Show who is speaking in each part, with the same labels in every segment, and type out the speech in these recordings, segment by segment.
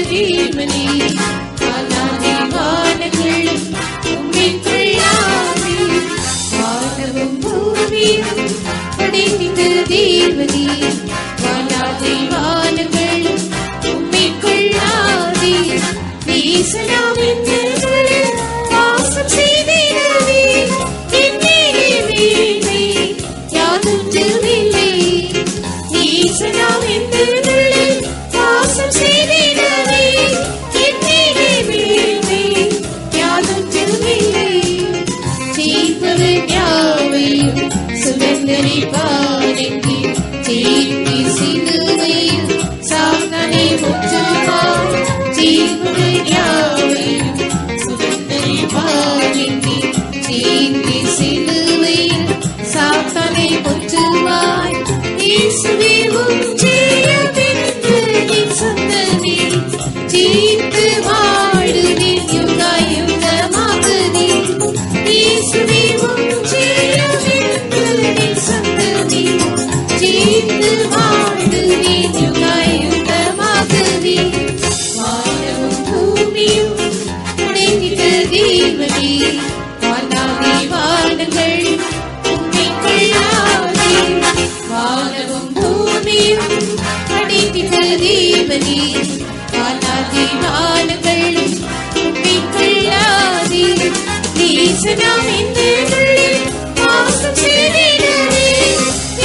Speaker 1: தேவனே வானாதி வானங்களும் உம்மைக்குள்ளாதே வானமும் பூமியும் படைத்த தேவனே வானாதி வானங்களும் உம்மைக்குள்ளாதே நேசனாம் என்னுள்ளே வாசம் செய்திடவே என்னிலே மேன்மை யாதொன்றுமில்லை நேசனாம் என்னுள்ளே வாசம் செய்திடவே என்னிலே மேன்மை யாதொன்றுமில்லை ஜெயிப்பவர் யாவையும் சுதந்தரிப்பானெங்கே ஜெயிப்பி சிலுவையில் சாத்தானை முற்றுவார் ஜெயிப்பவர் யாவையும் சுதந்தரிப்பானெங்கே ஜெயிப்பி சிலுவையில் சாத்தானை முற்றுவார் இயேசுவே உம் ஜெயமென்று என் சொந்தமே ஜெயித்து வாழுவேன் யுகாயுகமாகவே இயேசுவே உம் ஜெயமென்று என் சொந்தமே ஜெயித்து வாழுவேன் யுகாயுகமாகவே வானமும் பூமியும் படைத்த தேவனே வானாதி வானங்கள் உம்மைக்குள்ளாதே வானமும் பூமியும் படைத்த தேவனே வானாதி வானங்களும் உம்மைக்குள்ளாதே நேசனாம் என்னுள்ளே வாசம் செய்திடவே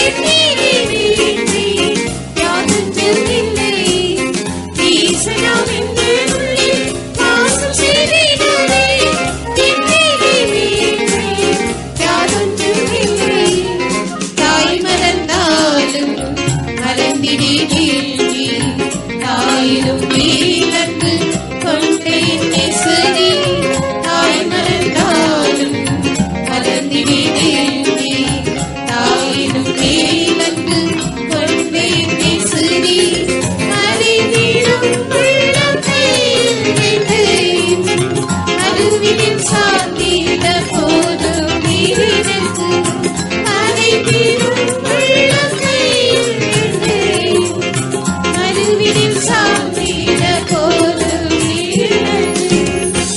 Speaker 1: என்னிலே மேன்மை யாதொன்றுமில்லை நேசனாம் என்னுள்ளே வாசம் செய்திடவே என்னிலே மேன்மை யாதொன்றுமில்லை தாய் மறந்தாலும் மறந்திடேனே தாயிலும் மேலன்பு கொண்டேன் நேசரே தாய் மறந்தாலும் மறந்திடேனே தாயிலும் மேலன்பு கொண்டேன் நேசரே அறிவிடும் உள்ளத்தையில் நின்றேன் அறிவினின் சார்ந்திட போதும் நீரினக்கு அறிவிடும் உள்ளத்தையில் நின்றேன் அறிவினின் சார்ந்திட போதும் நீரினக்கு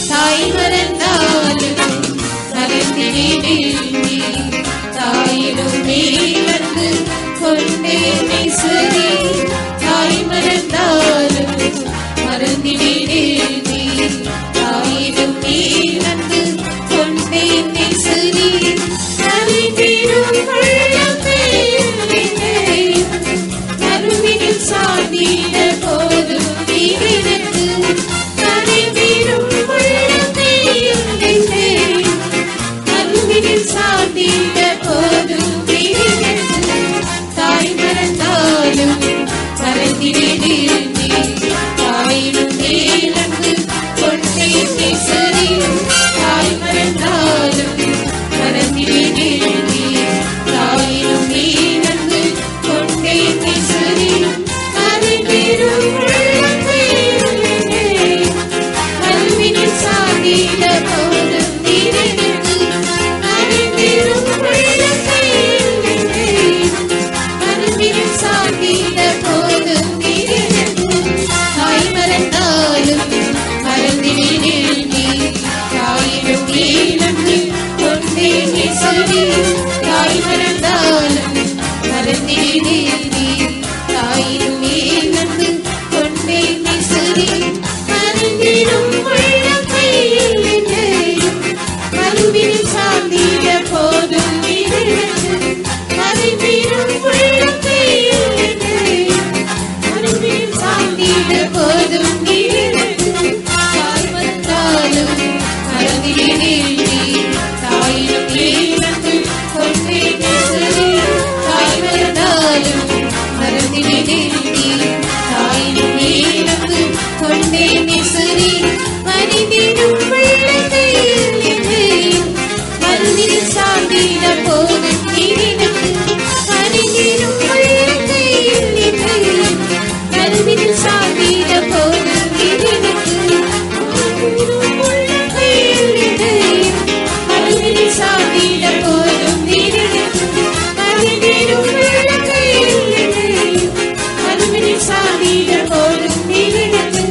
Speaker 1: தாய் மறந்தாலும் மறந்திடேனே தாயிலும் மேலன்பு கொண்டேன் நேசரே தாய் மறந்தாலும் மறந்திடேனே தாயிலும் மேலன்பு கொண்டேன் நேசரே அறிவிடும் உள்ளத்தையில் நின்றேன் அறிவினில் சார்ந்திட போதும் நீரினக்கு அறிவிடும் உள்ளத்தையில் நின்றேன் அறிவினில் சார்ந்திட போதும் நீரினக்கு தாய் மறந்தாலும் மறந்திடேனே தாயிலும் மேலன்பு கொண்டேன் நேசரே தாய் மறந்தாலும் மறந்திடேனே தாயிலும் மேலன்பு கொண்டேன் நேசரே அறிவிடும் உள்ளத்தையில் நின்றேன் அறிவினில் சார்ந்திட போதும் நீரினக்கு அறிவிடும் உள்ளத்தையில் நின்றேன் அறிவினில் சார்ந்திட போதும் நீரினக்கு தாய் மறந்தாலும் மறந்திடேனே தாயிலும் மேலன்பு கொண்டேன் நேசரே தாய் மறந்தாலும் மறந்திடேனே தாயிலும் மேலன்பு கொண்டேன் நேசரே அறிவிடும் உள்ளத்தையில் நின்றேன் அறிவினில் சார்ந்திட போதும் நீரினக்கு அறிவிடும் உள்ளத்தையில் நின்றேன் அறிவினில் சார்ந்திட போதும் நீரினக்கு தாய் மறந்தாலும் மறந்திடேனே தாயிலும் மேலன்பு கொண்டேன் நேசரே தாய் மறந்தாலும் மறந்திடேனே தாயிலும் மேலன்பு கொண்டேன் நேசரே அறிவிடும் உள்ளத்தையில் நின்றேன் அறிவினில் சார்ந்திட போதும் நீரினக்கு அறிவிடும் உள்ளத்தையில் நின்றேன் அறிவினில் சார்ந்திட போதும் நீரினக்கு அறிவிடும் உள்ளத்தையில் நின்றேன் அறிவினில் சார்ந்திட போதும் நீரினக்கு அறிவிடும் உள்ளத்தையில் நின்றேன் அறிவினில் சார்ந்திட போதும் நீரினக்கு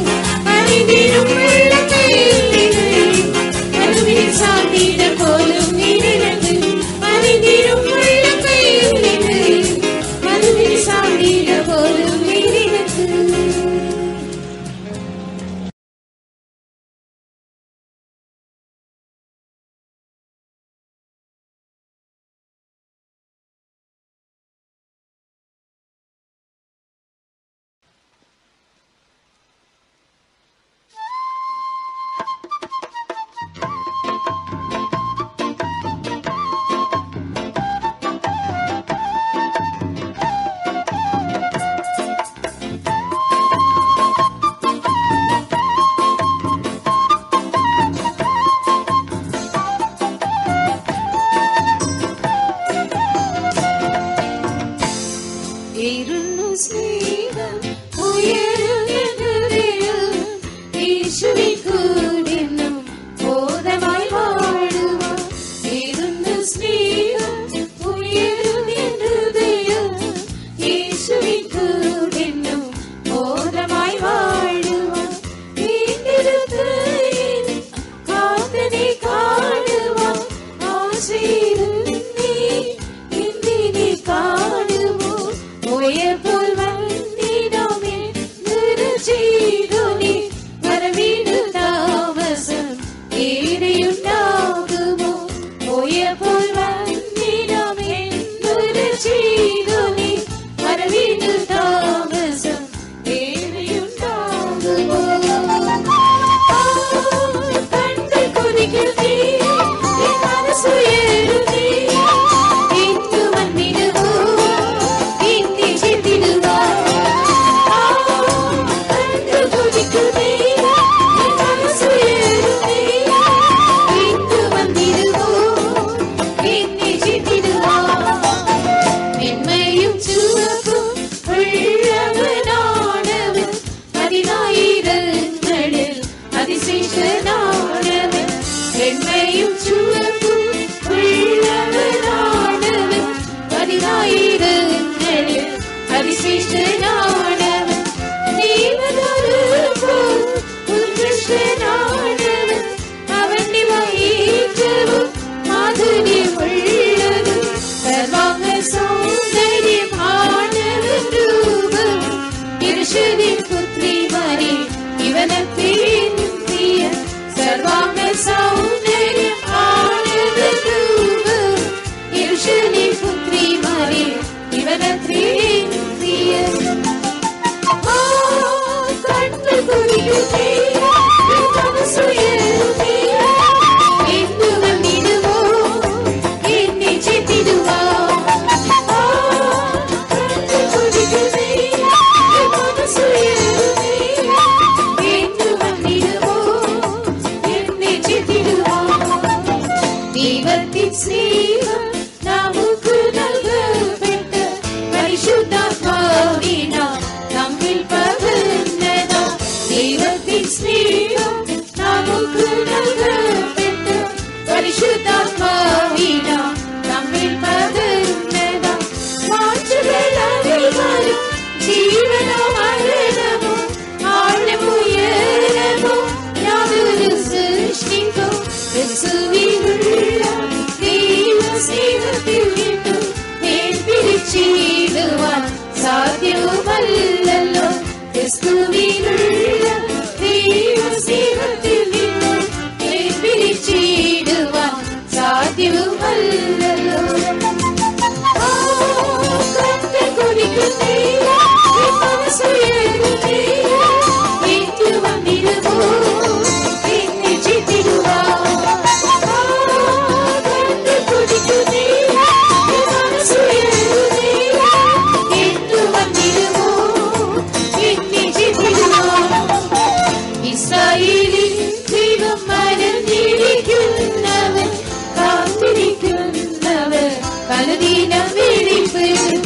Speaker 1: ക്രിസ്തുവിലുള്ള ദൈവസ്നേഹത്തിൽ നിന്ന് പിരിച്ചിടുവാൻ സാധ്യവുമല്ലല്ലോ. ഇസ്രായേലിൽ ദൈവം മരഞ്ഞിരിക്കുന്നവർ കാത്തിരിക്കുന്നവർ പലദിനം വെളിപ്പെടും.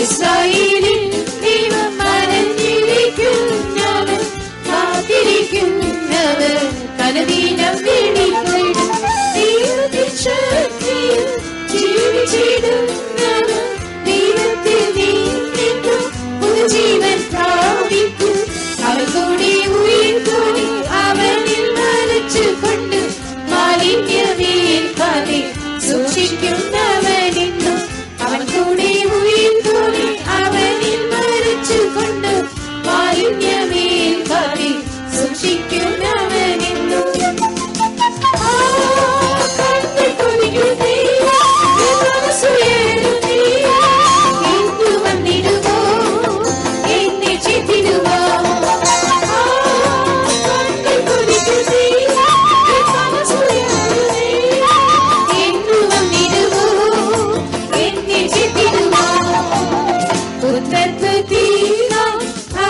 Speaker 1: ഇസ്രായേലിൽ ദൈവം മരഞ്ഞിരിക്കുന്നവർ കാത്തിരിക്കുന്നവർ പലദിനം വെളിപ്പെടും. ദൈവത്തിൻ ശക്തിയിൽ ജീവിച്ചിടുന്നവർ ദൈവത്തിൽ നിന്നും പുതുജീവൻ പ്രാപിക്കും. അവൻ കൂടി ഉയർത്തോടി അവനിൽ മരിച്ചുകൊണ്ട് മാലിന്യമേൽക്കാതെ സൂക്ഷിക്കുന്നവനെന്നും. അവൻ കൂടി ഉയർത്തോടി അവനിൽ മരിച്ചുകൊണ്ട് മാലിന്യമേൽക്കാതെ സൂക്ഷിക്കുന്നവനെന്നും.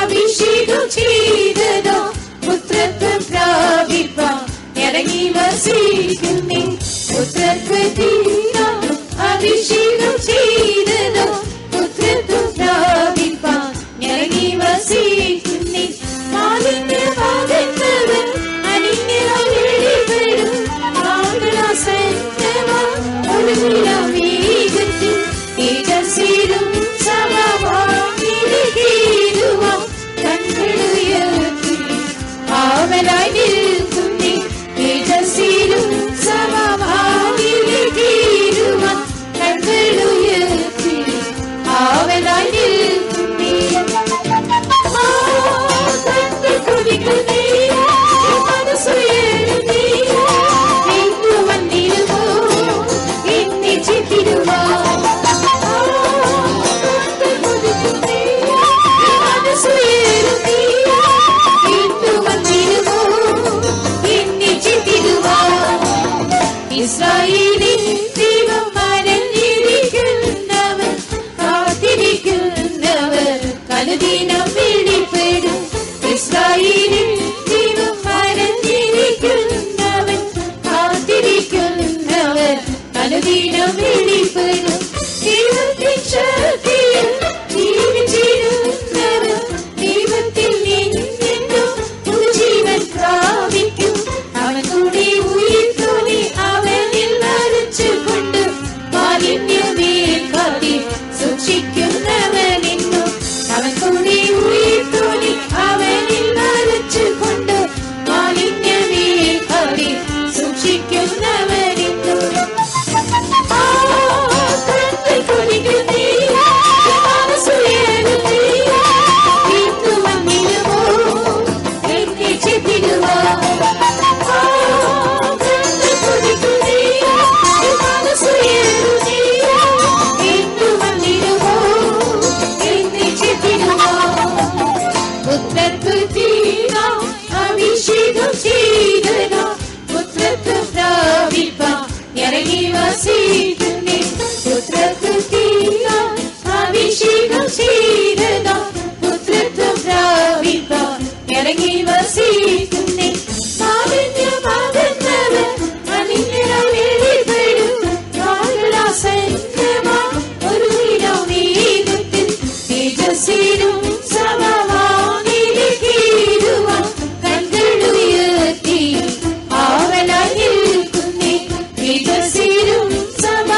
Speaker 1: അഭിഷേകം ചെയ്തതോ പുത്രത്വം പ്രാപിപ്പാൻ ഇറങ്ങി വസിക്കുന്നേ. പുത്രത്വത്തിനാം അഭിഷേകം ചെയ്തതോ പുത്രത്വം പ്രാപിപ്പാൻ ഇറങ്ങി വസിക്കുന്നേ. മാലിന്യമാകുന്നവൻ അനിന്യരായി വെളിപ്പെടും. ഒരു വേഗത്തിൽ തേജസ്സിലും സമവാങ്ങിടുവാൻ കണ്ണുയർത്തി ആവലായി നിൽക്കുന്നേ. തേജസ്സിലും സമവാങ്ങിടുവാൻ കണ്ണുയർത്തി ആവലായി നിൽക്കുന്നേ. കുടിക്കുന്നേ മനസ്സുയരുന്നേ. എന്നു വന്നിരുമോ എന്നെ ചിത്തിടുവാ. ഇസ്രായേലിൽ ദൈവം മരഞ്ഞിരിക്കുന്നവർ കാത്തിരിക്കുന്നവർ പലദിനം വെളിപ്പെടും. ഇസ്രായേലിൽ ദൈവം മരഞ്ഞിരിക്കുന്നവർ കാത്തിരിക്കുന്നവർ പലദിനം വെളിപ്പെടും. ദൈവത്തിൻ ശക്തിയിൽ ജീവിച്ചിടുന്നവർ ദൈവത്തിൽ നിന്നും പുതുജീവൻ പ്രാപിക്കും. അവൻ കൂടി ഉയർത്തോടി അവനിൽ മരിച്ചുകൊണ്ട് മാലിന്യമേൽക്കാതെ സൂക്ഷിക്കുന്നവനെന്നും. അവൻ കൂടി ഉയർത്തോടി അവനിൽ മരിച്ചുകൊണ്ട് മാലിന്യമേൽക്കാതെ സൂക്ഷിക്കുന്നവനെന്നും. അഭിഷേകം ചെയ്തോ പുത്രത്വം പ്രാപിപ്പാൻ ഇറങ്ങി വസിക്കുന്നേ. പുത്രത്വത്തിനാം അഭിഷേകം ചെയ്തോ പുത്രത്വം പ്രാപിപ്പാൻ ഇറങ്ങി വസിക്കുന്നേ. മാലിന്യമാകുന്നവർ അനിന്യരായി വെളിപ്പെടും. ഒരു വേഗത്തിൽ തേജസ്സിലും സമവാങ്ങിടുവാൻ കണ്ണുയർത്തി ആവലായി നിൽക്കുന്നേ. തേജസ്സിലും സമ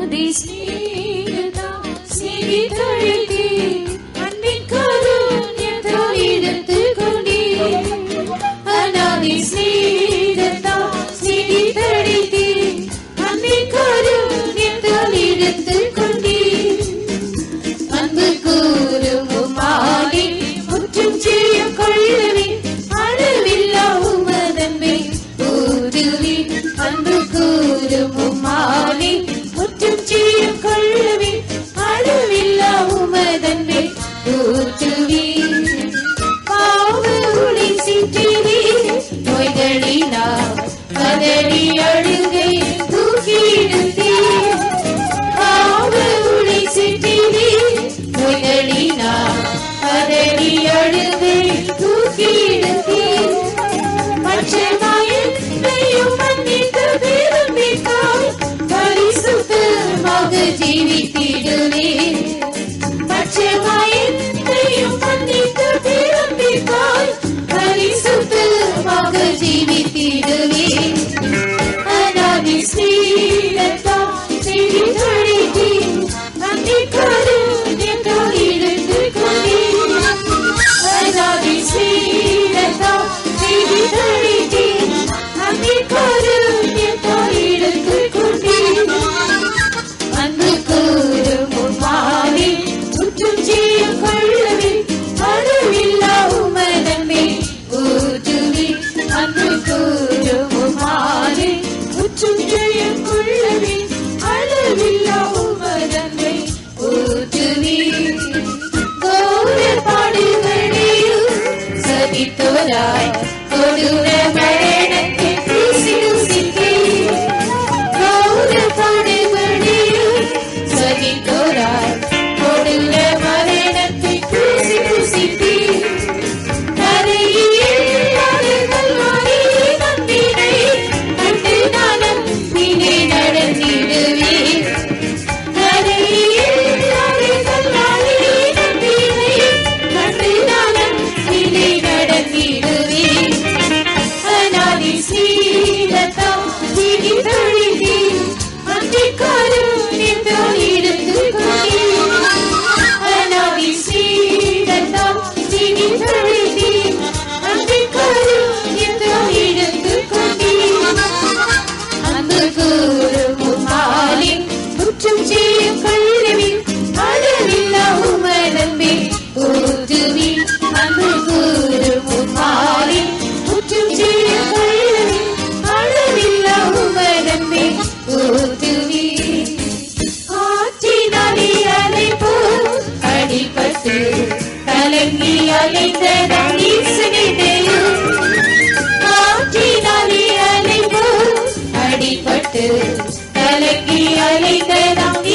Speaker 1: அநாதி ஸ்நேகதா சிரித்தழைத்தே அன்பின் காருண்யத்தால் எடுத்துக் கொண்டே அநாதி ஸ்நேகதா சிரித்தழைத்தே அன்பின் காருண்யத்தால் எடுத்துக் கொண்டே அன்பு கூறும் உம்மாலே முற்றும் செய்யும் கொள்ளவே அளவில்லா உமதன்பை ஊற்றுவே அன்பு கூறும் உம்மாலே முற்றும் செய்யும் கொள்ளவே அளவில்லா உமதன்பை ஊற்றுவே பாவ ஒளி சிற்றிலே நோய்களினால் கதறி அழுகை தூக்கிடுத்தே பாவ ஒளி சிற்றிலே நோய்களினால் கதறி அழுகை தூக்கிடுத்தே பட்சமாயத்தையும் மன்னித்து விரும்பித்தாய் பரிசுத்தமாக ஜீவித்திடுவே பட்சமாயத்தையும் மன்னித்து விரும்பித்தாய் பரிசுத்தமாக ஜீவித்திடுவே அநாதி ஸ்நேகதா சிரித்தழைத்தே அன்பின் காருண்யத்தால் எடுத்துக் கொண்டே அநாதி ஸ்நேகதா சிரித்தழைத்தே அன்பின் காருண்யத்தால் எடுத்துக் கொண்டே அன்பு கூறும் உம்மாலே முற்றும் செய்யும் கொள்ளவே அளவில்லா உமதன்பை ஊற்றுவே அன்பு கூறும் உம்மாலே முற்றும் செய்யும் கொள்ளவே அளவில்லா உமதன்பை ஊற்றுவே கோர பாடுகளையும் சகித்தோராய் கொடூர மரணத்தை ருசித்தே கோர பாடுகளையும் சகித்தோராய் கொடூர மரணத்தை ருசித்தே கலங்கி அலைந்ததால் ஈசனிடையும் காற்றினாலே அலைப்போ அடிபட்டு கலங்கி அலைந்ததால்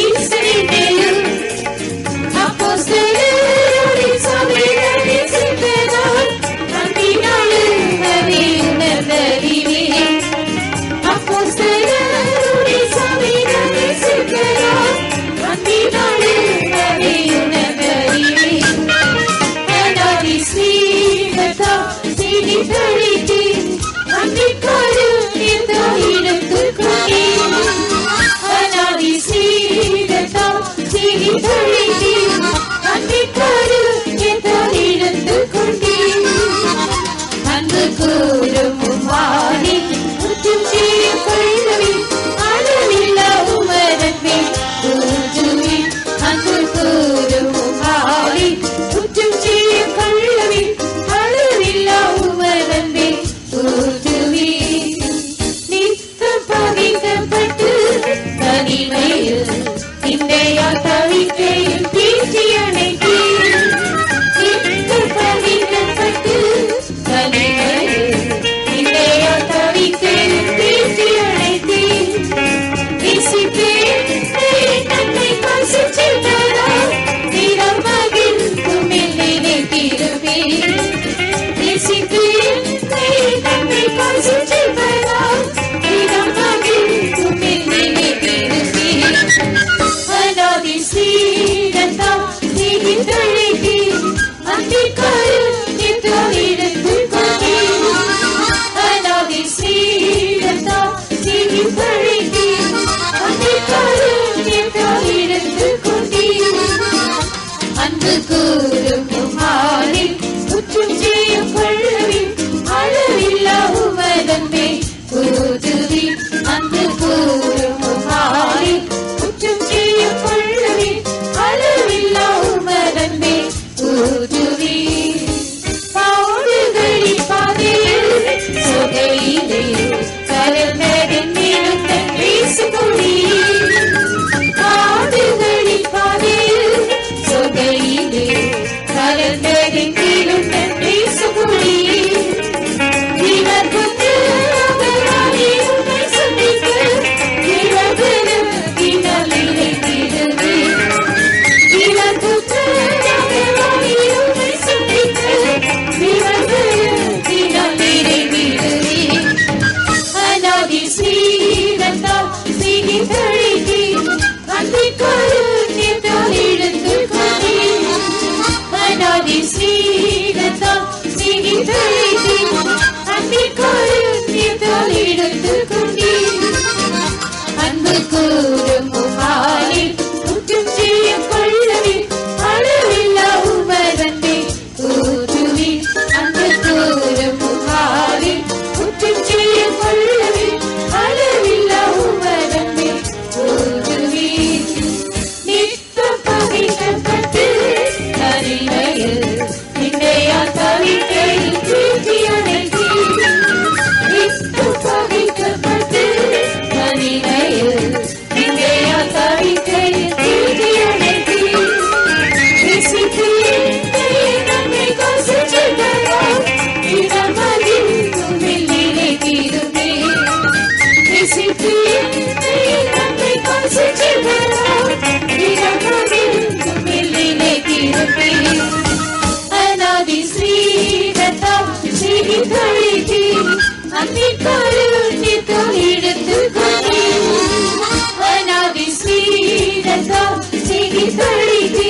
Speaker 1: செய்ததால் செய்தி தழித்து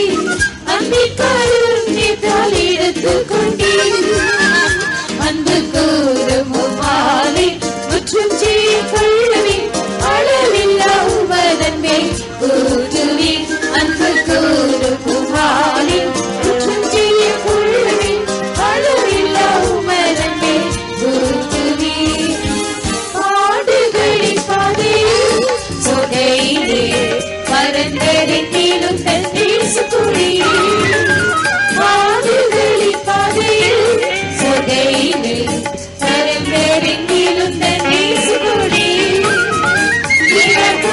Speaker 1: அன்பிக்கால் எடுத்துக் கொண்டீர். அன்பு கூறும் மாலை முற்றும் செய்ய கொள்ளுவேன் அளவில்லா உமதன்மை ஊற்றுவேன். அன்பு கூறும் மாலை முற்றும் செய்ய கொள்ளுவேன் அளவில்லா உமதன்மை ஊற்றுவேன். ஆடுகளின் பாதையில் சொகையிலே மறந்தறிந்திலும் தன்னேசு கொடியே. ஆடுகளின் பாதையில் சொகையிலே மறந்தறிந்திலும் தன்னேசு கொடியே. அன்பு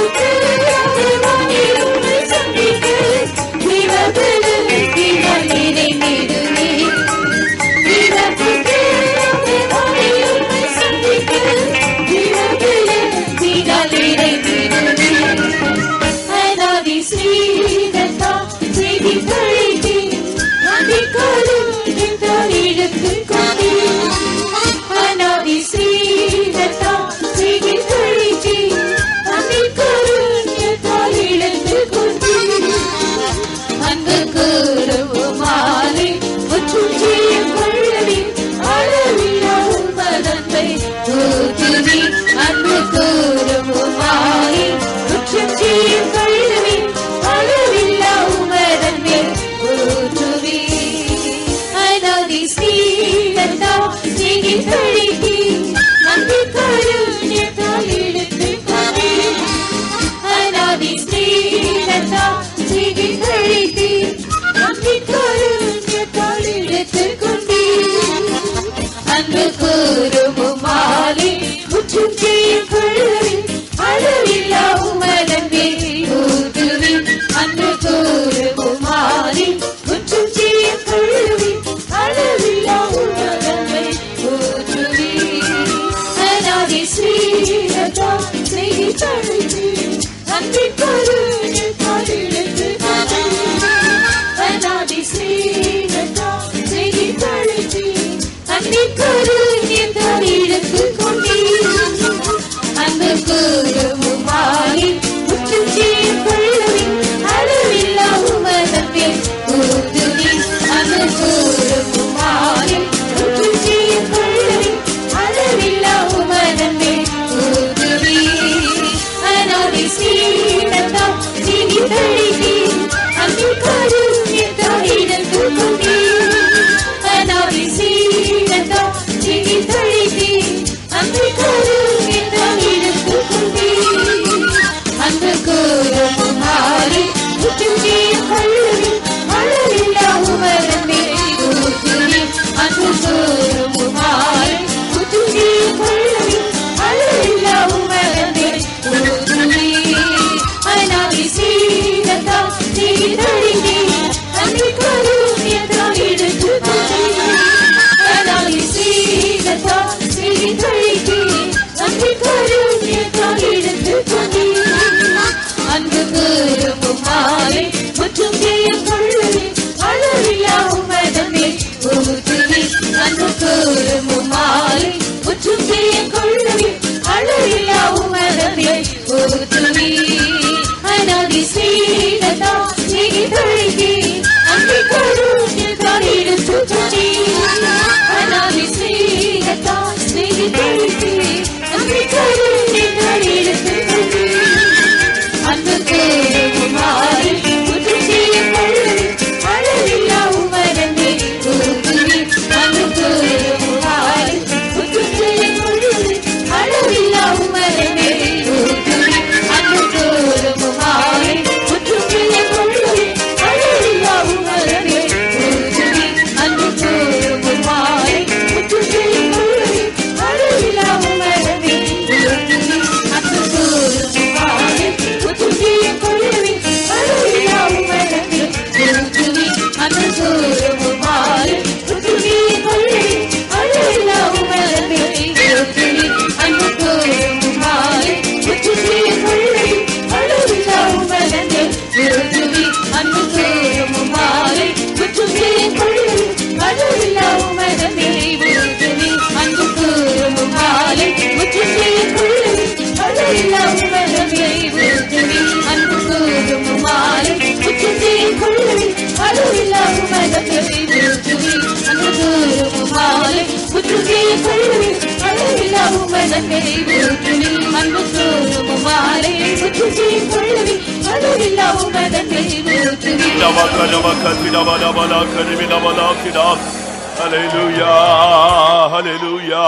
Speaker 2: Hallelujah, hallelujah,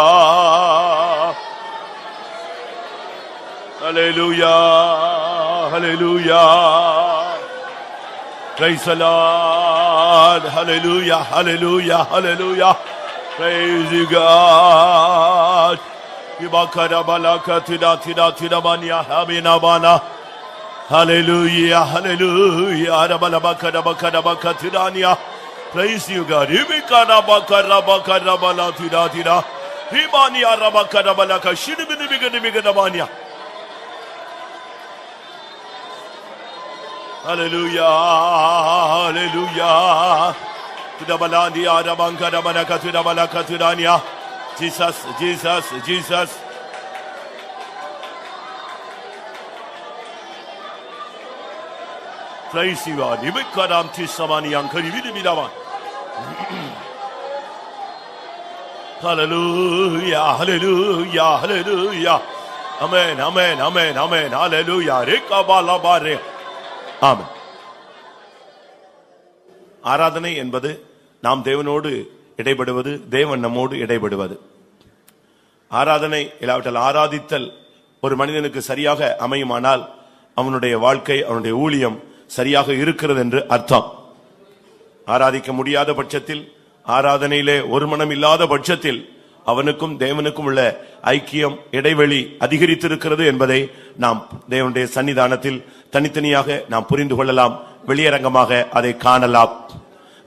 Speaker 2: hallelujah, hallelujah. Praise the Lord, hallelujah, hallelujah, hallelujah. Praise you, God. Hallelujah, hallelujah. Praise you, God. Hallelujah, hallelujah. Jesus, Jesus, Jesus. Praise you, God. Hallelujah, hallelujah, hallelujah. Amen, amen, amen, amen. Hallelujah. Amen. ஆராதனை என்பது நாம் தேவனோடு இடைபடுவது, தேவன் நம்மோடு இடைபடுவது. ஆராதனை இல்லாவிட்டால் ஆராதித்தல் ஒரு மனிதனுக்கு சரியாக அமையுமானால் அவனுடைய வாழ்க்கை, அவனுடைய ஊழியம் சரியாக இருக்கிறது என்று அர்த்தம். ஆராதிக்க முடியாத பட்சத்தில், ஆராதனையிலே ஒரு மனம் இல்லாத பட்சத்தில் அவனுக்கும் தேவனுக்கும் உள்ள ஐக்கியம், இடைவெளி அதிகரித்திருக்கிறது என்பதை நாம் தேவனுடைய சன்னிதானத்தில் தனித்தனியாக நாம் புரிந்து கொள்ளலாம். வெளியரங்கமாக அதை காணலாம்.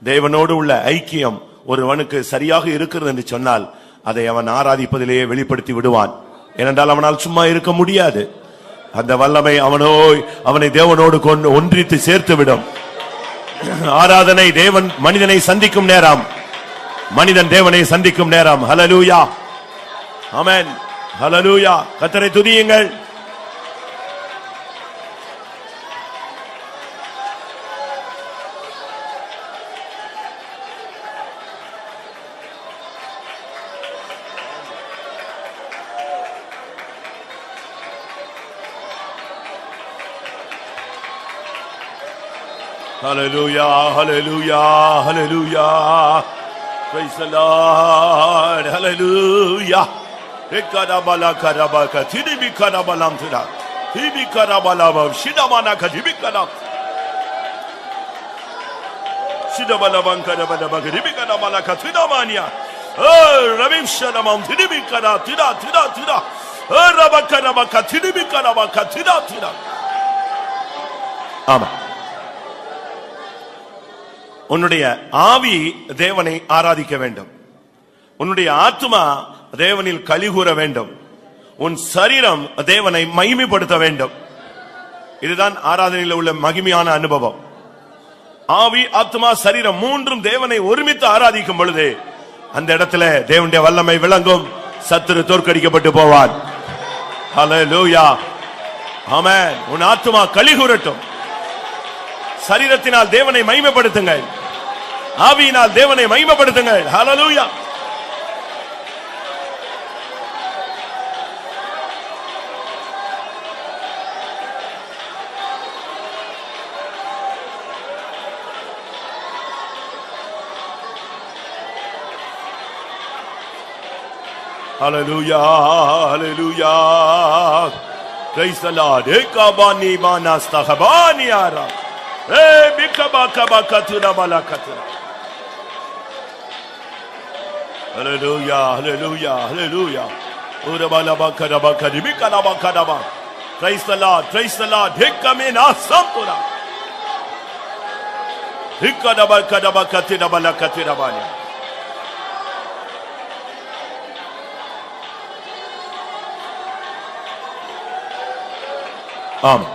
Speaker 2: தேவனோடு உள்ள ஐக்கியம் ஒருவனுக்கு சரியாக இருக்கிறது என்று சொன்னால் அதை அவன் ஆராதிப்பதிலேயே வெளிப்படுத்தி விடுவான். ஏனென்றால் அவனால் சும்மா இருக்க முடியாது. அந்த வல்லமை அவனை தேவனோடு கொண்டு ஒன்றித்து சேர்த்து விடும். ஆராதனை தேவன் மனிதனை சந்திக்கும் நேரம், மனிதன் தேவனை சந்திக்கும் நேரம். ஹல்லேலூயா, ஆமென், ஹல்லேலூயா. கர்த்தரை துதியுங்கள். Hallelujah, hallelujah, hallelujah. Praise the Lord, hallelujah. Ekadabala karabaka tidibi karabalam tida. Tibi karabalama shidamana kadibi kadam. Shidabalaban karabala kadibi kadamala katidamania. Oh, Rabim shadamam tidibi kada tida tida tida. Oh, rabakarabaka tidibi karabaka tida tida. Amen. உன்னுடைய ஆவி தேவனை ஆராதிக்க வேண்டும். உன்னுடைய ஆத்மா தேவனில் களிகூர வேண்டும். உன் சரீரம் தேவனை மகிமைப்படுத்த வேண்டும். இதுதான் ஆராதனையில் உள்ள மகிமையான அனுபவம். ஆவி, ஆத்மா, சரீரம் மூன்றும் தேவனை ஒருமித்து ஆராதிக்கும் பொழுது அந்த இடத்துல தேவனுடைய வல்லமை விளங்கும். சத்துரு தோற்கடிக்கப்பட்டு போவான். ஹல்லேலூயா, ஆமென். உன் ஆத்மா களிகூரட்டும். சரீரத்தினால் தேவனை மகிமைப்படுத்துங்கள். ஆவியினால் தேவனை மகிமைப்படுத்துங்கள். ஹல்லேலூயா. Hallelujah, hallelujah. Praise the Lord. Ekabani manastaghabani ara. Hallelujah, hallelujah, hallelujah. Praise the Lord, praise the Lord. Hikamina sampura. Hikadabakadabakatirabakatirabani. ஆம்.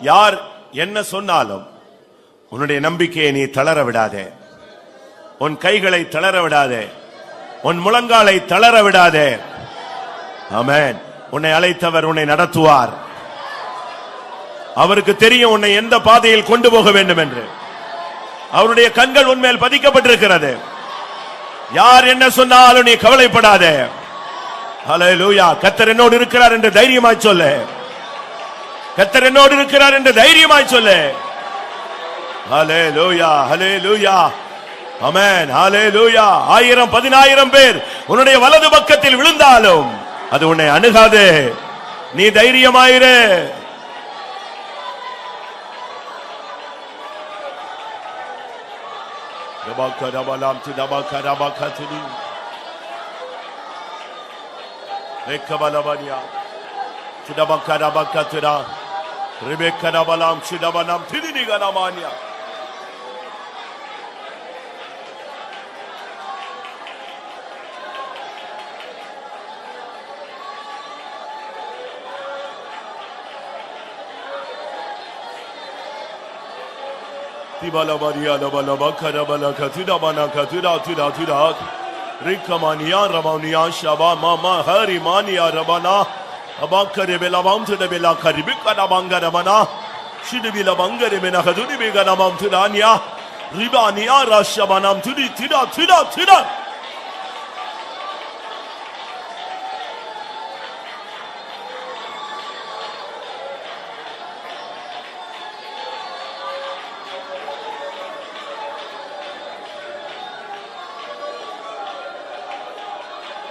Speaker 2: யார் என்ன சொன்னாலும் உன்னுடைய நம்பிக்கையை நீ தளர விடாதே. உன் கைகளை தளர விடாதே. உன் முழங்காலை தளர விடாதே. ஆமென். உன்னை அழைத்தவர் உன்னை நடத்துவார். அவருக்கு தெரியும் உன்னை எந்த பாதையில் கொண்டு போக வேண்டும் என்று. அவருடைய கண்கள் உன்மேல் பதிக்கப்பட்டிருக்கிறது. யார் என்ன சொன்னாலும் நீ கவலைப்படாதே. ஹல்லேலூயா. கர்த்தர் என்னோடு இருக்கிறார் என்று தைரியமாய் சொல்லு. கர்த்தர் என்னோடு இருக்கிறார் என்று தைரியமாய் சொல்லு. ஹல்லேலூயா, ஹல்லேலூயா, ஆமென், ஹல்லேலூயா. 1000 10,000 பேர் உன்னுடைய வலது பக்கத்தில் விழுந்தாலும் அது உன்னை அணுகாது. நீ தைரியமாயிரு. ரபகரபலாம் துதபகரபகதுனி ரெக்கபலபனியா துதபகரபகதுரா ரிபெக்கரபலாம் சுதபனம் திதினிகனமானியா. Tibala Maria Labala Karabala Katida Mana Katida Tida Tida Rikamania Ramania Shaba Mama Hari Mania Rabana Abakare Bela Mountain Bela Karibika Namanga Ramana Shidibila Banga Remena Haduni Beganamam Tudania Ribania Rashamanam Tudi Tida Tida Tida.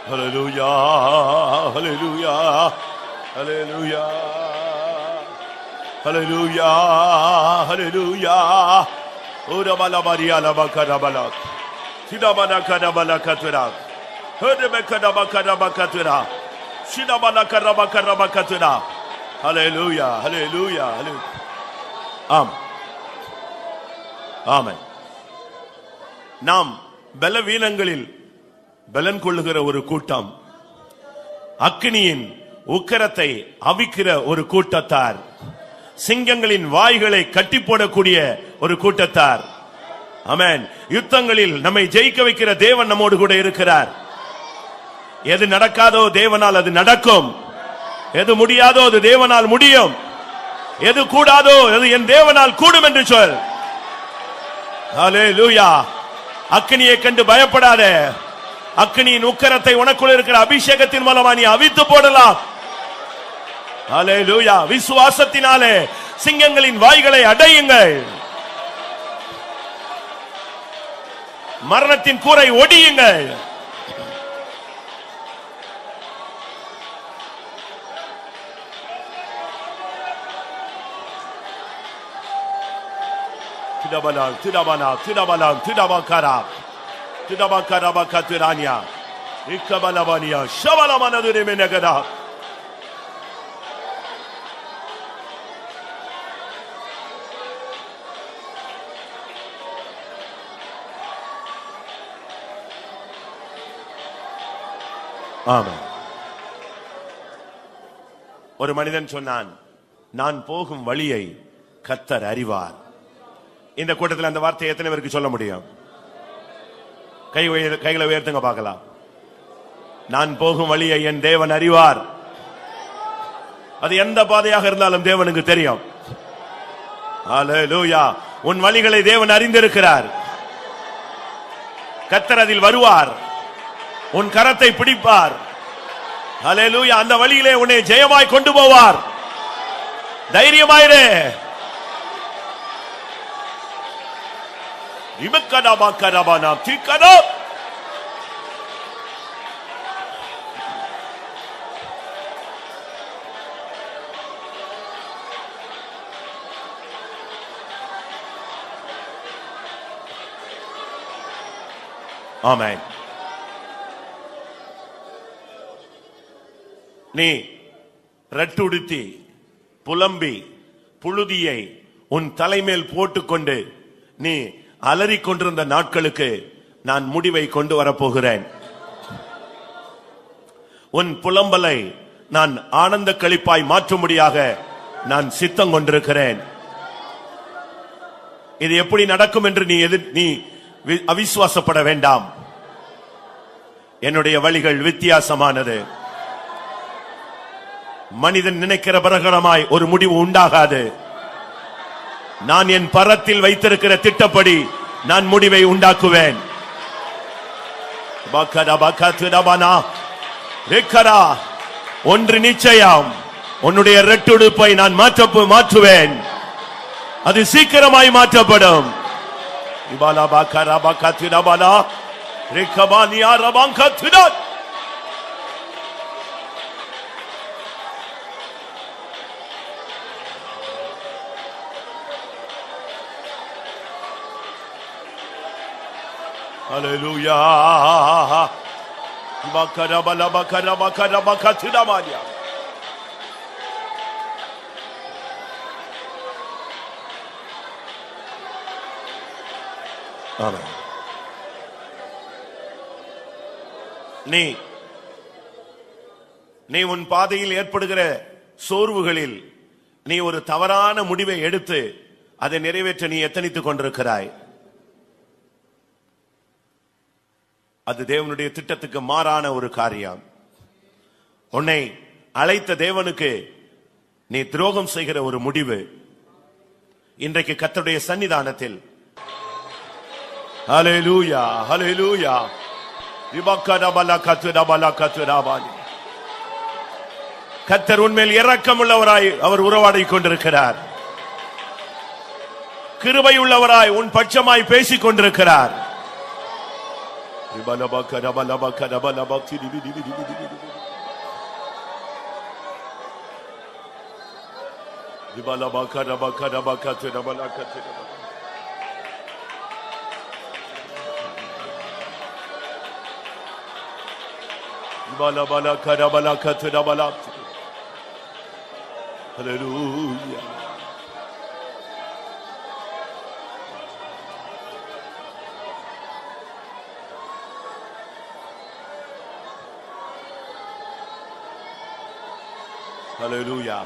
Speaker 2: Hallelujah, hallelujah, hallelujah, hallelujah, hallelujah. Ora bala Maria la bakara bala. Sida bana kada bala katura. Hode be kada bakara bakatura. Sida bana kada bakara bakatura. Hallelujah, hallelujah, hallelujah. Amen. நாம் பலவீனங்களில் பலன் கொள்ளுகிற ஒரு கூட்டம், அக்கினியின் உக்கிரத்தை அவிக்கிற ஒரு கூட்டத்தார், சிங்கங்களின் வாய்களை கட்டி போடக்கூடிய ஒரு கூட்டத்தார். ஆமென். யுத்தங்களில் நம்மை ஜெயிக்க வைக்கிற தேவன் நம்மோடு கூட இருக்கிறார். எது நடக்காதோ தேவனால் அது நடக்கும். எது முடியாதோ அது தேவனால் முடியும். எது கூடாதோ அது என் தேவனால் கூடும் என்று சொல். ஹல்லேலூயா. அக்கினியை கண்டு பயப்படாதே. அக்கினியின் உக்கிரத்தை உனக்குள்ள இருக்கிற அபிஷேகத்தின் மூலமா நீ அவித்து போடலாம். ஹல்லேலூயா. விசுவாசத்தினாலே சிங்கங்களின் வாய்களை அடையுங்கள். மரணத்தின் கூரை ஒடியுங்கள். திடபலா திடபலா திடபலா திடபகரா திடபகரபகதுரானியா இக்கபலவனியா ஷவலமனதுரிமெனகடா. ஆமென். ஒரு மனிதன் சொன்னான், நான் போகும் வழியை கர்த்தர் அறிவார். இந்த கூட்டத்தில் அந்த வார்த்தையை எத்தனை பேருக்கு சொல்ல முடியும்? கைகளை உயர்த்துங்க பார்க்கலாம். நான் போகும் வழியை என் தேவன் அறிவார். அது எந்த பாதையாக இருந்தாலும் தேவனுக்கு தெரியும். ஹல்லேலூயா. உன் வழிகளை தேவன் அறிந்திருக்கிறார். கர்த்தர் அதில் வருவார். உன் கரத்தை பிடிப்பார். ஹல்லேலூயா. அந்த வழியிலே உன்னை ஜெயமாய் கொண்டு போவார். தைரியமாயிரு. இமக்கடபகரபனா திக்கடோ. ஆமென். நீ ரட்டுடுத்தி புலம்பி புழுதியை உன் தலைமேல் போட்டுக்கொண்டு நீ அலறிக் கொண்டிருந்த நாட்களுக்கு நான் முடிவை கொண்டு வரப்போகிறேன். உன் புலம்பலை நான் ஆனந்த களிப்பாய் மாற்றும்படியாக நான் சித்தம் கொண்டிருக்கிறேன். இது எப்படி நடக்கும் என்று நீ அவிசுவாசப்பட வேண்டாம். என்னுடைய வழிகள் வித்தியாசமானது. மனிதன் நினைக்கிற பிரகாரமாய் ஒரு முடிவு உண்டாகாது. நான் என் பரத்தில் வைத்திருக்கிற திட்டப்படி நான் முடிவை உண்டாக்குவேன். ஒன்று நிச்சயம், உன்னுடைய ரெட்டுடுப்பை நான் மாற்றுவேன். அது சீக்கிரமாய் மாற்றப்படும். Hallelujah. Amen. நீ உன் பாதையில் ஏற்படுகிற சோர்வுகளில் நீ ஒரு தவறான முடிவை எடுத்து அதை நிறைவேற்ற நீ எத்தனித்துக் கொண்டிருக்கிறாய். அது தேவனுடைய திட்டத்துக்கு மாறான ஒரு காரியம். உன்னை அழைத்த தேவனுக்கு நீ துரோகம் செய்கிற ஒரு முடிவு இன்றைக்கு கர்த்தருடைய சன்னிதானத்தில். ஹல்லேலூயா, ஹல்லேலூயா. கர்த்தர் உன்மேல் இரக்கமுள்ளவராய் அவர் உறவாடிக் கொண்டிருக்கிறார். கிருபை உள்ளவராய் உன் பட்சமாய் பேசிக் கொண்டிருக்கிறார். Hallelujah. Hallelujah.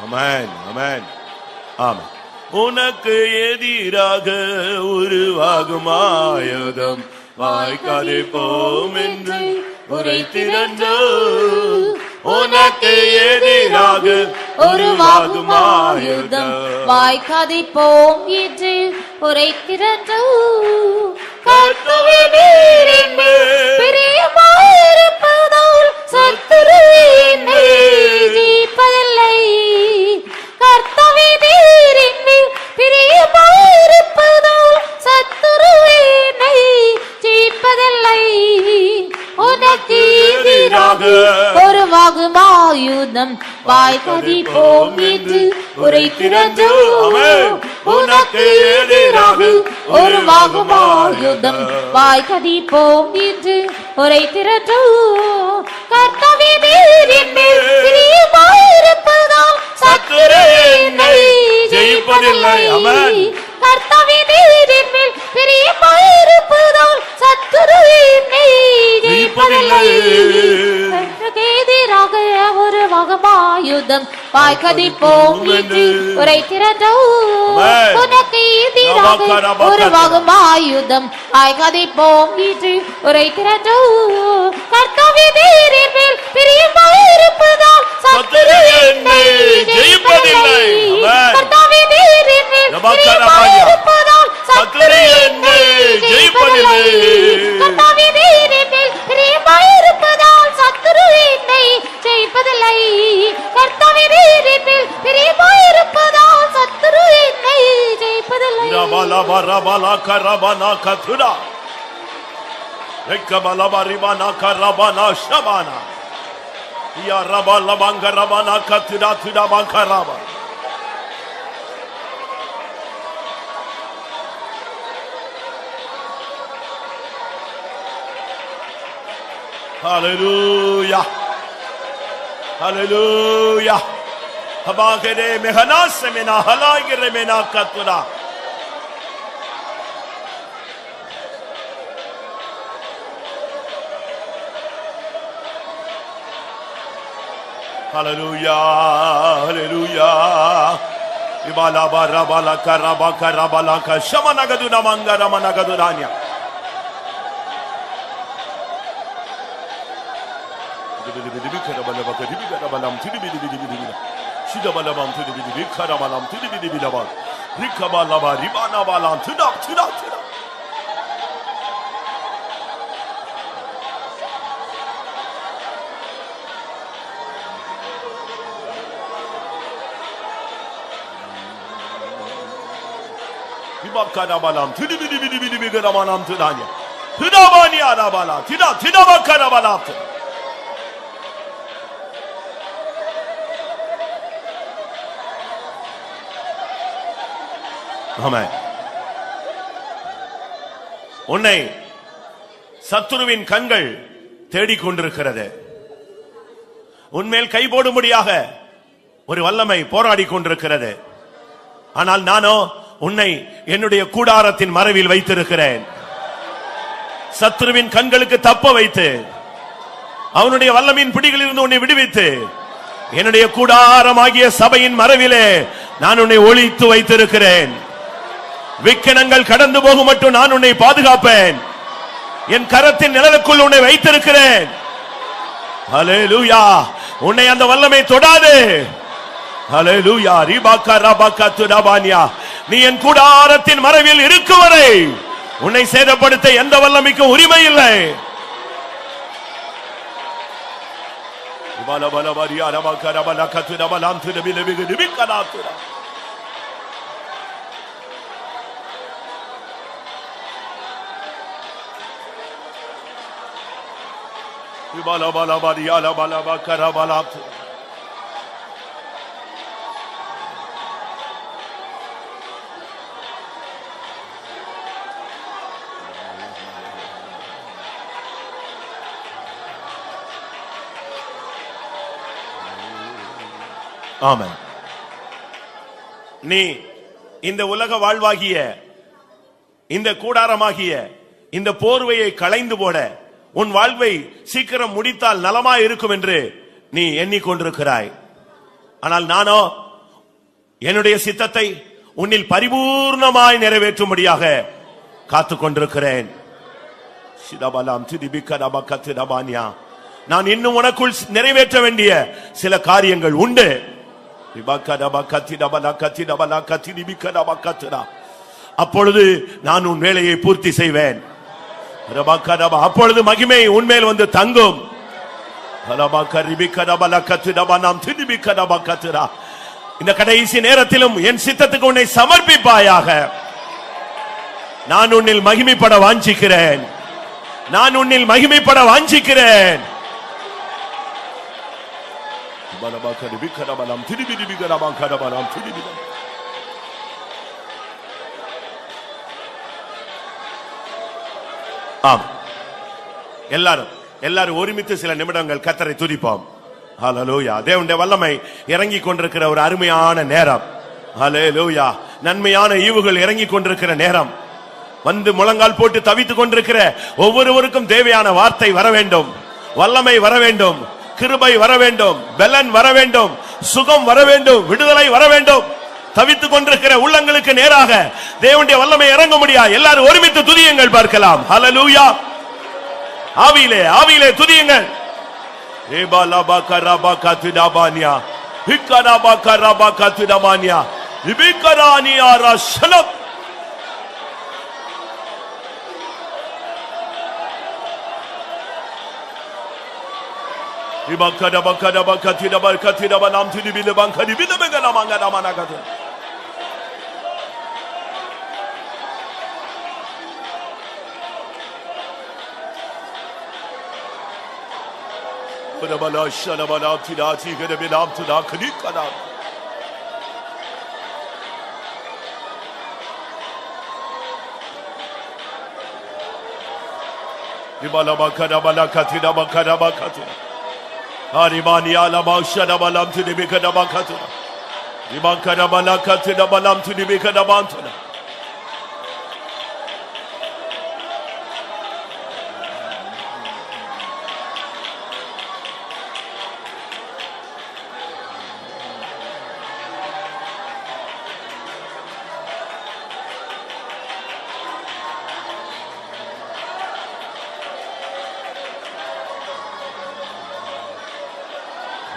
Speaker 2: Amen. Amen. Amen. உனக்கு எதிராக உருவாகும் ஆயுதம் வாய்க்காதே போம் என்று உரைத்திரண்டோ. உனக்கு எதிராக உருவாகும் ஆயுதம்
Speaker 1: வாய்க்காதே போம் என்று உரைத்திரண்டோ. பிரியமாயிருப்பதால் சத்துரு என்னை ஜெயிப்பதில்லை. கர்த்தாவே நீரின் மேல் பிரியமாயிருப்பதால் சத்துரு என்னை ஜெயிப்பதில்லை. உனக்கு எதிராக உருவாகும் ஆயுதம் வாய்க்காதே போம் என்று உரைத்திரண்டோ. உனக்கு எதிராக உருவாகும் ஆயுதம் வாய்க்காதே போம் என்று உரைத்திரண்டோ. கர்த்தாவே நீரின் மேல் பிரியமாயிருப்பதால் சத்துரு என்னை ஜெயிப்பதில்லை. கர்த்தாவே நீரின் மேல் பிரியமாயிருப்பதால் சத்துரு என்னை ஜெயிப்பதில்லை. எதிராக உருவாகும் ஆயுதம் வாய்க்காதே போம் என்று உரைத்திரண்டோ. உனக்கு எதிராக உருவாகும் ஆயுதம் வாய்க்காதே போம் என்று உரைத்திரண்டோ. கர்த்தாவே நீரின் மேல் பிரியமாயிருப்பதால் சத்துரு என்னை ஜெயிப்பதில்லை. கர்த்தாவே நீரின் மேல் பிரியமாயிருப்பதால் சத்துரு என்னை ஜெயிப்பதில்லை. கர்த்தாவே நீரின் மேல் பிரியமாயிருப்பதால் சத்துரு என்னை ஜெயிப்பதில்லை. கர்த்தாவே நீரின் மேல் பிரியமாயிருப்பதால் சத்துரு என்னை ஜெயிப்பதில்லை.
Speaker 2: Hallelujah. Hallelujah. Habagere mehana semena halagere mena katura. Hallelujah. Hallelujah. Ibala barabala karaba karabala ka shamanagaduna mangara managaduranya. Ibakarabalam, Tidibidibidibidibigaramanam Tidanya, Tidabani Arabala, Tidabakarabalam. Amen. உன்னை சத்துருவின் கண்கள் தேடிக்கொண்டிருக்கிறது. உன்மேல் கை போடும்படியாக ஒரு வல்லமை போராடி கொண்டிருக்கிறது. ஆனால் நானோ உன்னை என்னுடைய கூடாரத்தின் மறைவில் வைத்திருக்கிறேன். சத்துருவின் கண்களுக்கு தப்ப வைத்து அவனுடைய வல்லமையின் பிடிகளிலிருந்து உன்னை விடுவித்து என்னுடைய கூடாரமாகிய சபையின் மறைவிலே நான் உன்னை ஒளித்து வைத்திருக்கிறேன். விக்கினங்கள் கடந்து போகும் மட்டும் நான் உன்னை பாதுகாப்பேன். என் கரத்தின் நிழலுக்குள் உன்னை வைத்திருக்கிறேன். ஹல்லேலூயா. உன்னை அந்த வல்லமை தொடாது. ஹல்லேலூயா. ரிபாக்கா ரபாக்கா துடாபானியா. நீ என் கூடாரத்தின் மறைவில் இருக்கும் வரை உன்னை சேதப்படுத்த எந்த வல்லமைக்கும் உரிமை இல்லை. பலபலபரியா ரபாக்கா ரபாலக்கா துடாபாலாம் துடபிலபிகு டிபிக்கனாத்துடா. பலபலபரியா ரபாலக்கா ரபாலாத்து. ஆமென். நீ இந்த உலக வாழ்வாகிய இந்த கூடாரமாகிய இந்த போர்வையை களைந்து போட உன் வாழ்வை சீக்கிரம் முடித்தால் நலமாய் இருக்கும் என்று நீ எண்ணிக்கொண்டிருக்கிறாய். ஆனால் நானோ என்னுடைய சித்தத்தை உன்னில் பரிபூர்ணமாய் நிறைவேற்றும்படியாக காத்துக் கொண்டிருக்கிறேன். நான் இன்னும் உனக்குள் நிறைவேற்ற வேண்டிய சில காரியங்கள் உண்டு. அப்பொழுது நான் உன் வேலையை பூர்த்தி செய்வேன். அப்பொழுது மகிமை உன்மேல் வந்து தங்கும். இந்த கடைசி நேரத்திலும் என் சித்தத்துக்கு உன்னை சமர்ப்பிப்பாயாக. நான் உன்னில் மகிமைப்பட வாஞ்சிக்கிறேன். நான் உன்னில் மகிமைப்பட வாஞ்சிக்கிறேன். எல்லாரும் ஒருமித்து சில நிமிடங்கள் கர்த்தரை துதிப்போம். ஹல்லேலூயா. தேவனுடைய வல்லமை இறங்கி கொண்டிருக்கிற ஒரு அருமையான நேரம். ஹல்லேலூயா. நன்மையான ஈவுகள் இறங்கி கொண்டிருக்கிற நேரம். வந்து முழங்கால் போட்டு தவித்துக் கொண்டிருக்கிற ஒவ்வொருவருக்கும் தேவையான வார்த்தை வர வேண்டும், வல்லமை வர வேண்டும், கிருபை வர வேண்டும், பலன் வர வேண்டும், சுகம் வர வேண்டும், விடுதலை வர வேண்டும். தவித்துக் கொண்டிருக்கிற உள்ளங்களுக்கு நேராக தேவனுடைய வல்லமை இறங்க முடியாது. எல்லாரும் ஒருமித்து துதியுங்கள் பார்க்கலாம். ஹல்லேலூயா. ஆவியிலே ஆவியிலே துதியுங்கள். ஏபாலபா கரபா கத்டாபானியா ஹிக்கரபா கரபா கத்டாபானியா இபிகரானியா ரஷலம். இபகரபா கரபா கத்டாபா கத்டாபா நாம் துதிபில பங்கடி பிலபங்கனா மங்கனா மனகது. Bala shana bala tidati gede bilam tuda knikana. Ibala bakada bala katida bakada bakati. Harimani ala bashana balam tudi bikada bakati. Ibakada bala katida balam tudi bikada bantuna.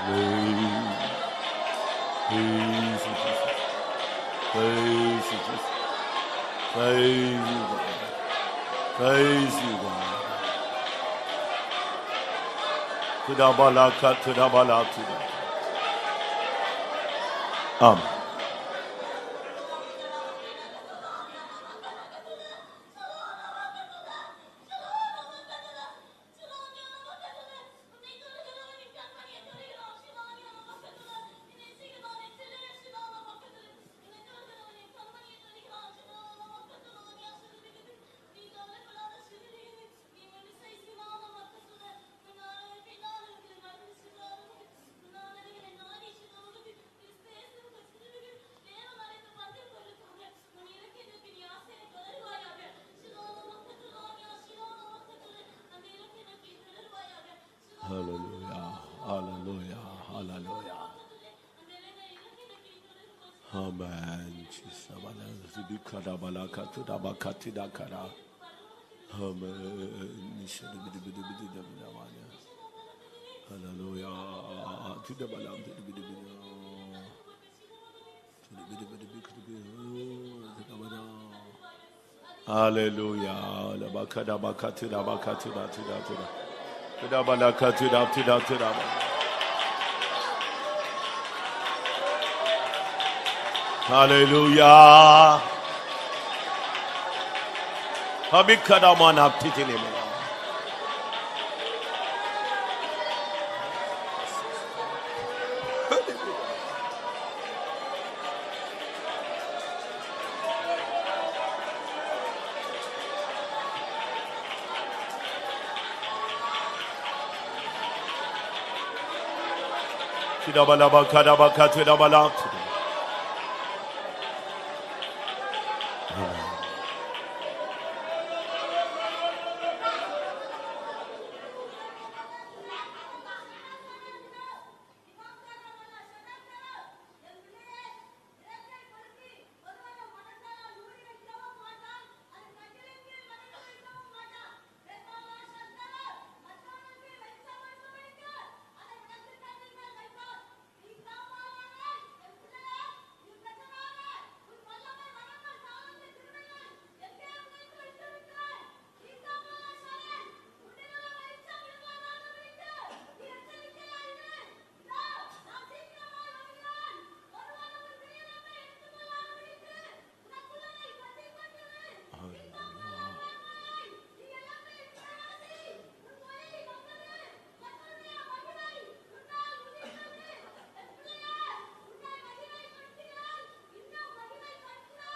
Speaker 2: Praise you, Jesus. Praise you, Jesus. Praise you, God. Praise you, God. Tudabalaka, tudabalaka. Amen. Hallelujah, hallelujah, hallelujah. Amen. Hallelujah. Hallelujah. Habikadamana titinime. Tidabala kadabaka tidabala.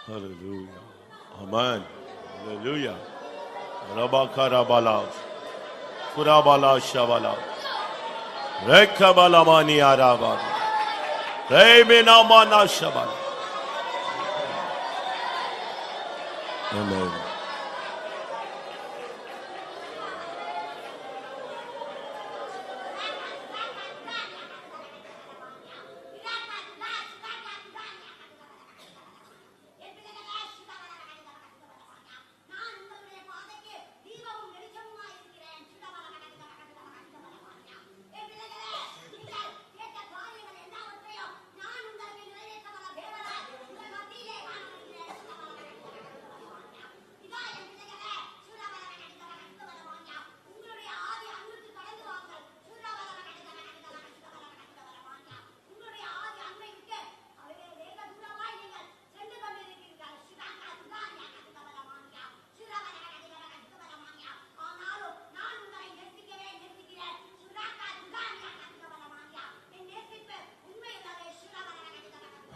Speaker 2: Hallelujah. Amen. Hallelujah. Rabakarabala. Kurabala shavala. Rekabala mani araba. Remina mana shavala. Amen.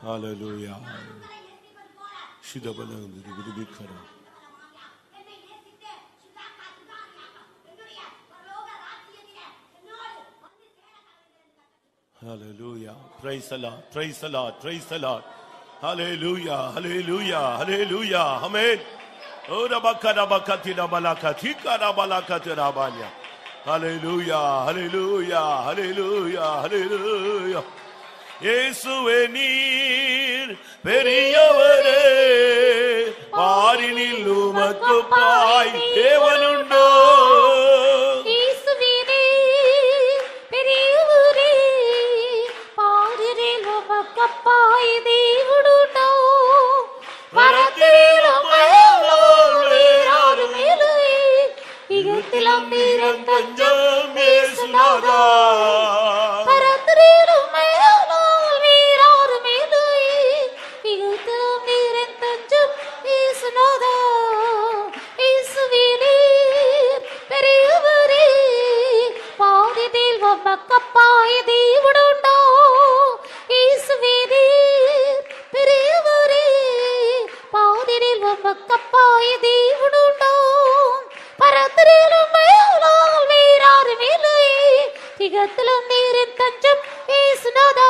Speaker 2: Hallelujah. Hallelujah. Praise the Lord. Praise the Lord. Praise the Lord. Hallelujah. Hallelujah. Hallelujah. Amen. Hallelujah. Hallelujah. Hallelujah. Hallelujah. இயேசுவே நீர் பெரியவரே, பாரினில் உமக்கு பாய் தேவனுண்டோ.
Speaker 1: இயேசுவே நீர் பெரியவரே,
Speaker 2: இயேசுநாதா
Speaker 1: பரத்திலும் மேலால் வேறாரும் இல்லை இகத்திலும் நீரின் தஞ்சம் இயேசுநாதா இயேசுவே நீர் பெரியவரே பாதி தெய்வம் பக்கப்பாய் தேவனுண்டோ இயேசுவே நீர் பெரியவரே பாதி தெய்வம் பக்கப்பாய் தேவனுண்டோ பரத்திலும் மேலால் வேறாரும் இல்லை இகத்திலும் நீரின் தஞ்சம் இயேசுநாதா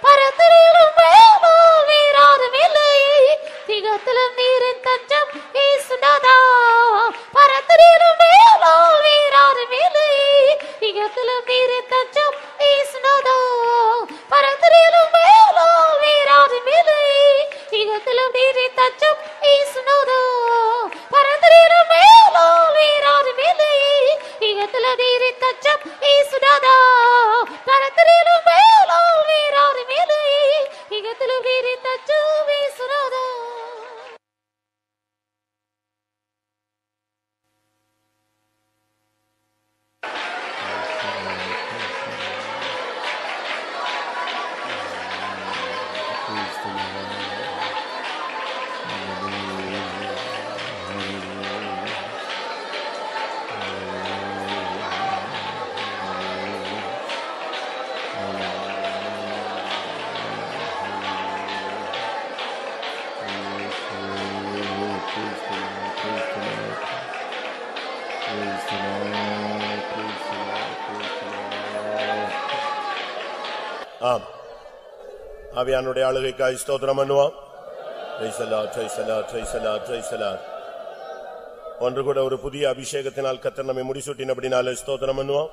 Speaker 1: பரத்திலும் மேலால் வேறாரும் இல்லை இகத்திலும் நீரின் தஞ்சம் இயேசுநாதா பரத்திலும் மேலால் வேறாரும் இல்லை இகத்திலும் நீரின் தஞ்சம் இயேசுநாதா பரத்திலும் மேலால் வேறாரும் இல்லை இகத்திலும் நீரின் தஞ்சம் இயேசுநாதா பரத்திலும் மேலால் வேறாரும் இல்லை இகத்திலும் நீரின் தஞ்சம் இயேசுநாதா பரத்திலும் மேலால் வேறாரும் இல்லை இகத்திலும் நீரின் தஞ்சம் இயேசுநாதா.
Speaker 2: ஆம், ஆவியானுடைய ஆளுகைக்காய் ஸ்தோத்திரம் பண்ணுவோம். ஒன்று கூட ஒரு புதிய அபிஷேகத்தினால் கர்த்தர் நம்மை முடிசூட்டினபடினாலே ஸ்தோத்திரம் பண்ணுவோம்.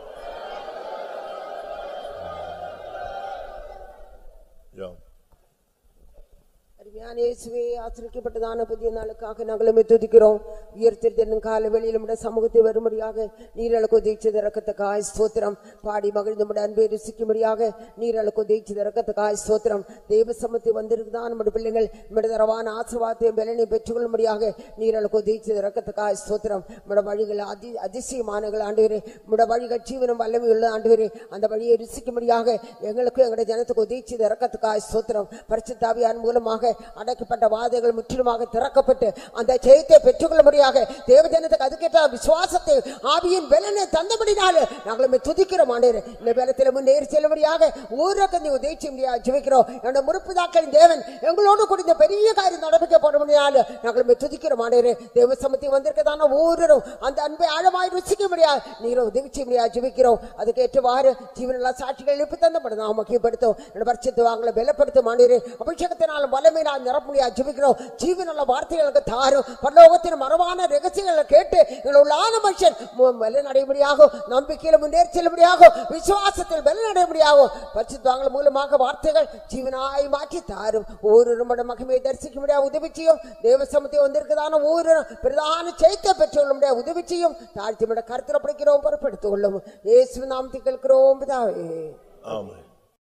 Speaker 3: இயேசுவே ஆசிரிக்கப்பட்டதான புதிய நாளுக்காக நாங்களும் துதிக்கிறோம். உயர்த்திருந்த கால வெளியில் நம்முடைய சமூகத்தை வரும்படியாக நீரளுக்கு உதவிச்சது இறக்கத்தக்காய் ஸ்தோத்திரம். பாடி மகிழ்ந்து நம்முடைய அன்பை ருசிக்கும்படியாக நீரளுக்கு உதவிச்சது இறக்கத்தக்காய் ஸ்தோத்திரம். தேவ சமூகத்தை வந்திருக்குதான் நம்முடைய பிள்ளைகள் நம்முடைய தரவான ஆசீர்வாதத்தையும் பலனை பெற்றுக்கொள்ளும்படியாக நீரளுக்கு உதவிச்சது இறக்கத்தக்காய் ஸ்தோத்திரம். நம்முடைய வழிகள் அதிசயமானங்கள் ஆண்டவரே, நம்முடைய வழிகள் ஜீவனம் வல்லமை உள்ள ஆண்டவரே, அந்த வழியை ருசிக்கும்படியாக எங்களுக்கும் எங்களுடைய ஜனத்துக்கு உதவிச்சது இறக்கத்தக்காய் ஸ்தோத்திரம். பரிசுத்த ஆவியான் மூலமாக அடைக்கப்பட்ட வாதைகள் முற்றிலுமாக திறக்கப்பட்டு அந்த ஜெயத்தை பெற்றுக்கொள்ளும்படியாக தேவ ஜனத்துக்கு அதுக்கேற்ற விசுவாசத்தை ஆவியின் பலனை தந்தபடினால நாங்களும் துதிக்கிறோம் ஆண்டவரே. இந்த பலத்தில் முன்னேறி செல்லும்படியாக ஊரக உதவி செய்ய ஜெபிக்கிறோம். என்னோட முறுப்புதாக்களின் தேவன் எங்களோடு கூட இந்த பெரிய காரியம் நடப்பிக்கப்படும்படியால் நாங்களும் துதிக்கிறோம் ஆண்டவரே. தேவ சமூகத்தை வந்திருக்கதான ஊரும் அந்த அன்பை ஆழமாய் ருசிக்க முடியாது நீரும் உதவி செய்ய முடியாது ஜெபிக்கிறோம். அதுக்கேற்றவாறு ஜீவனெல்லா சாட்சிகள் எழுப்பி தந்தப்படும் நாம் முக்கியப்படுத்தும் பரிசுத்த வாங்களை பலப்படுத்தும் ஆண்டவரே. அபிஷேகத்தினாலும் வல்லமை நிரப்ப முடியாது ஜெபிக்கிறோம். ஜீவனுள்ள வார்த்தைகளுக்கு தாரும் பரலோகத்தின் மரபான ரகசியங்களை கேட்டு எங்களுள்ளான மனுஷன் பலனடையபடியாகும், நம்பிக்கையில முன்னேறி செல்லும்படியாகும், விசுவாசத்தில் பலனடையபடியாகும். பரிசுத்தவான்கள் மூலமாக வார்த்தைகள் ஜீவனாய் மாற்றி தாரும். ஒரு மகிமையை தரிசிக்க முடியாது உதவி செய்யும். தேவ சமூகத்தை வந்திருக்கதான ஒரு பிரதான ஜெயத்தை பெற்றுள்ள முடியாது உதவி செய்யும். தாழ்த்தி கருத்தில் படிக்கிறோம், பொறுப்படுத்திக் கொள்ளும். இயேசு நாமத்தை கேட்கிறோம் பிதாவே. ஆமென்.